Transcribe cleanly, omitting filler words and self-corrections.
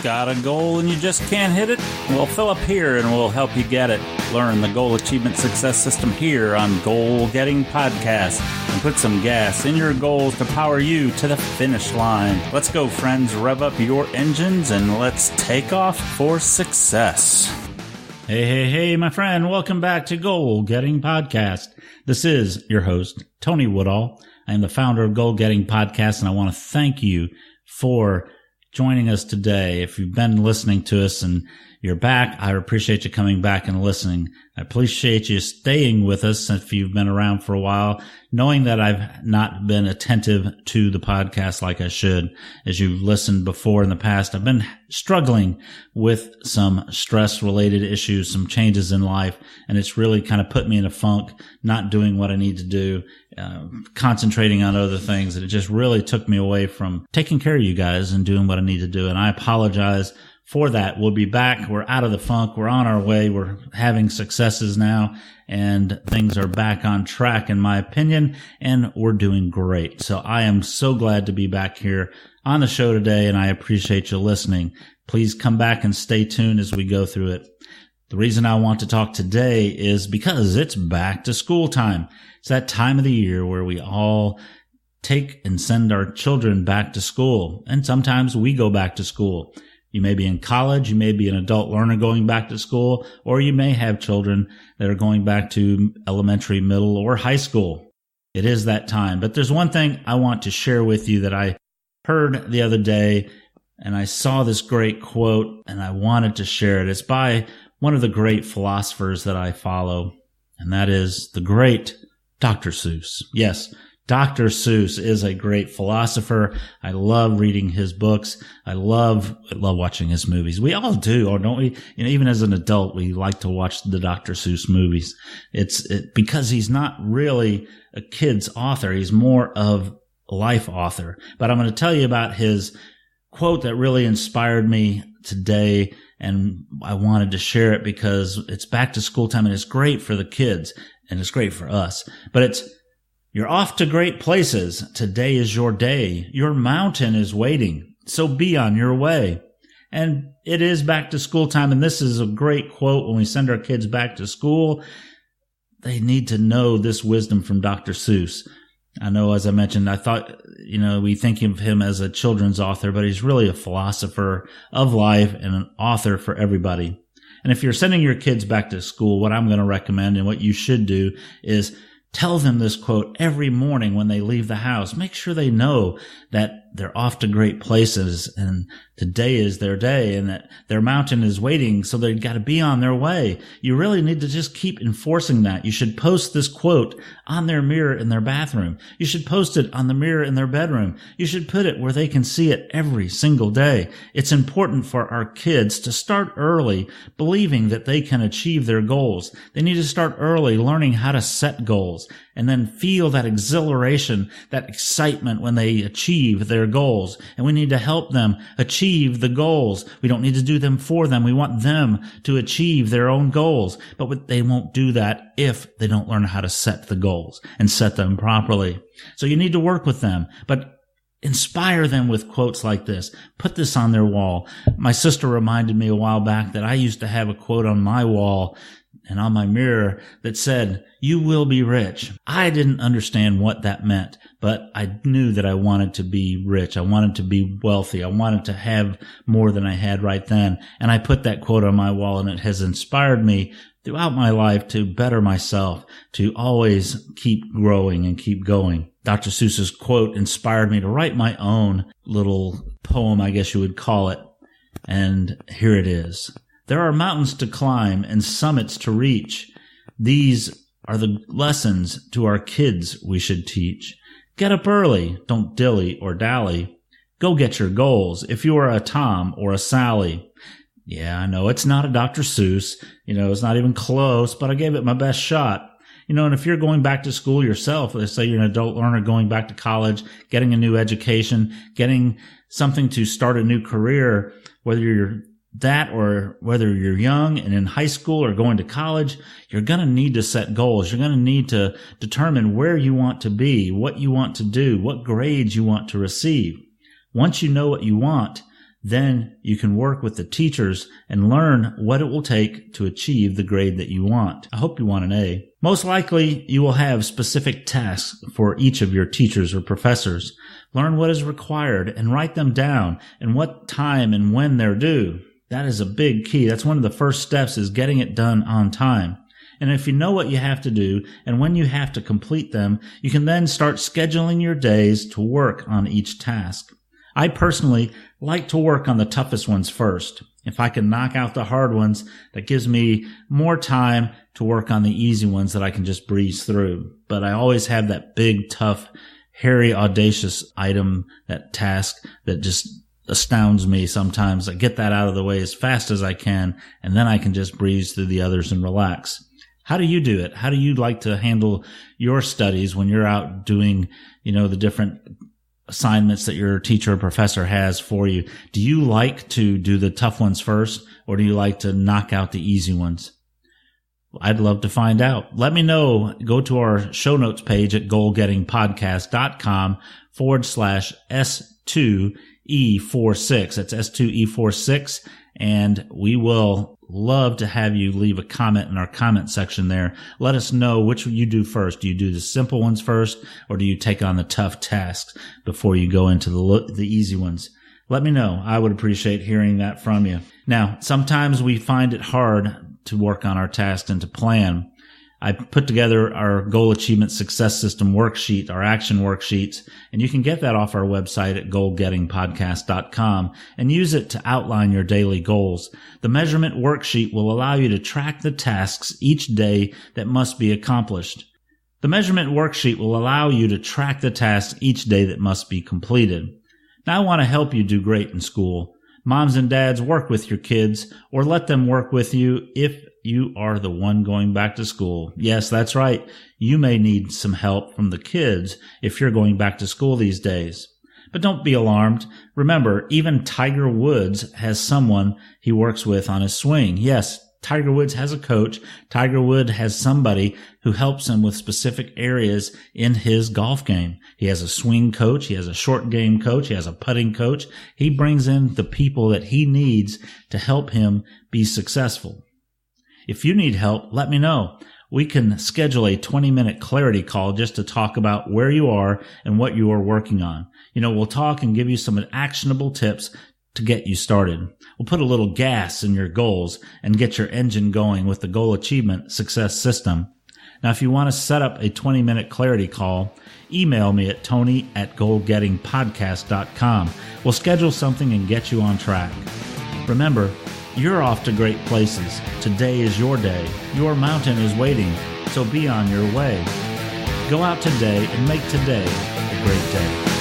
Got a goal and you just can't hit it? Well, fill up here and we'll help you get it. Learn the goal achievement success system here on Goal Getting Podcast and put some gas in your goals to power you to the finish line. Let's go, friends. Rev up your engines and let's take off for success. Hey, my friend. Welcome back to Goal Getting Podcast. This is your host, Tony Woodall. I am the founder of Goal Getting Podcast, and I want to thank you for joining us today. If you've been listening to us and you're back, I appreciate you coming back and listening. I appreciate you staying with us if you've been around for a while, knowing that I've not been attentive to the podcast like I should. As you've listened before in the past, I've been struggling with some stress-related issues, some changes in life, and it's really kind of put me in a funk, not doing what I need to do, concentrating on other things. And it just really took me away from taking care of you guys and doing what I need to do. And I apologize for that. We'll be back. We're out of the funk. We're on our way. We're having successes now, and things are back on track, in my opinion, and we're doing great. So I am so glad to be back here on the show today, and I appreciate you listening. Please come back and stay tuned as we go through it. The reason I want to talk today is because it's back to school time. It's that time of the year where we all take and send our children back to school, and sometimes we go back to school. You may be in college, you may be an adult learner going back to school, or you may have children that are going back to elementary, middle, or high school. It is that time. But there's one thing I want to share with you that I heard the other day, and I saw this great quote, and I wanted to share it. It's by one of the great philosophers that I follow, and that is the great Dr. Seuss. Yes, Dr. Seuss is a great philosopher. I love reading his books. I love watching his movies. We all do, or don't we? You know, even as an adult, we like to watch the Dr. Seuss movies. It's because he's not really a kid's author. He's more of a life author. But I'm going to tell you about his quote that really inspired me today, and I wanted to share it because it's back to school time, and it's great for the kids, and it's great for us. But it's, "You're off to great places. Today is your day. Your mountain is waiting. So be on your way." And it is back to school time. And this is a great quote when we send our kids back to school. They need to know this wisdom from Dr. Seuss. I know, as I mentioned, I thought, we think of him as a children's author, but he's really a philosopher of life and an author for everybody. And if you're sending your kids back to school, what I'm going to recommend and what you should do is tell them this quote every morning when they leave the house. Make sure they know that they're off to great places and today is their day and that their mountain is waiting, so they've got to be on their way. You really need to just keep enforcing that. You should post this quote on their mirror in their bathroom. You should post it on the mirror in their bedroom. You should put it where they can see it every single day. It's important for our kids to start early believing that they can achieve their goals. They need to start early learning how to set goals and then feel that exhilaration, that excitement when they achieve their goals. And we need to help them achieve the goals. We don't need to do them for them. We want them to achieve their own goals. But they won't do that if they don't learn how to set the goals and set them properly. So you need to work with them, but inspire them with quotes like this. Put this on their wall. My sister reminded me a while back that I used to have a quote on my wall and on my mirror that said, "You will be rich." I didn't understand what that meant, but I knew that I wanted to be rich. I wanted to be wealthy. I wanted to have more than I had right then. And I put that quote on my wall, and it has inspired me throughout my life to better myself, to always keep growing and keep going. Dr. Seuss's quote inspired me to write my own little poem, I guess you would call it. And here it is. "There are mountains to climb and summits to reach. These are the lessons to our kids we should teach. Get up early, don't dilly or dally. Go get your goals if you are a Tom or a Sally." Yeah, I know it's not a Dr. Seuss. It's not even close, but I gave it my best shot. And if you're going back to school yourself, let's say you're an adult learner going back to college, getting a new education, getting something to start a new career, whether you're that or whether you're young and in high school or going to college, you're going to need to set goals. You're going to need to determine where you want to be, what you want to do, what grades you want to receive. Once you know what you want, Then you can work with the teachers and learn what it will take to achieve the grade that you want. I hope you want an A. Most likely, you will have specific tasks for each of your teachers or professors. Learn what is required and write them down and what time and when they're due. That is a big key. That's one of the first steps, is getting it done on time. And if you know what you have to do and when you have to complete them, you can then start scheduling your days to work on each task. I personally like to work on the toughest ones first. If I can knock out the hard ones, that gives me more time to work on the easy ones that I can just breeze through. But I always have that big, tough, hairy, audacious item, that task that just astounds me sometimes. I get that out of the way as fast as I can, and then I can just breeze through the others and relax. How do you do it? How do you like to handle your studies when you're out doing, the different assignments that your teacher or professor has for you? Do you like to do the tough ones first, or do you like to knock out the easy ones? I'd love to find out. Let me know. Go to our show notes page at goalgettingpodcast.com/S2E46. That's S2E46. And we will love to have you leave a comment in our comment section there. Let us know which you do first. Do you do the simple ones first, or do you take on the tough tasks before you go into the easy ones? Let me know. I would appreciate hearing that from you. Now, sometimes we find it hard to work on our tasks and to plan. I put together our Goal Achievement Success System worksheet, our action worksheets, and you can get that off our website at goalgettingpodcast.com and use it to outline your daily goals. The measurement worksheet will allow you to track the tasks each day that must be accomplished. The measurement worksheet will allow you to track the tasks each day that must be completed. Now, I want to help you do great in school. Moms and dads, work with your kids, or let them work with you if you are the one going back to school. Yes, that's right. You may need some help from the kids if you're going back to school these days. But don't be alarmed. Remember, even Tiger Woods has someone he works with on his swing. Yes, Tiger Woods has a coach. Tiger Woods has somebody who helps him with specific areas in his golf game. He has a swing coach. He has a short game coach. He has a putting coach. He brings in the people that he needs to help him be successful. If you need help, let me know. We can schedule a 20-minute clarity call just to talk about where you are and what you are working on. We'll talk and give you some actionable tips to get you started. We'll put a little gas in your goals and get your engine going with the Goal Achievement Success System. Now, if you want to set up a 20-minute clarity call, email me at tony@goalgettingpodcast.com. We'll schedule something and get you on track. Remember, you're off to great places. Today is your day. Your mountain is waiting, so be on your way. Go out today and make today a great day.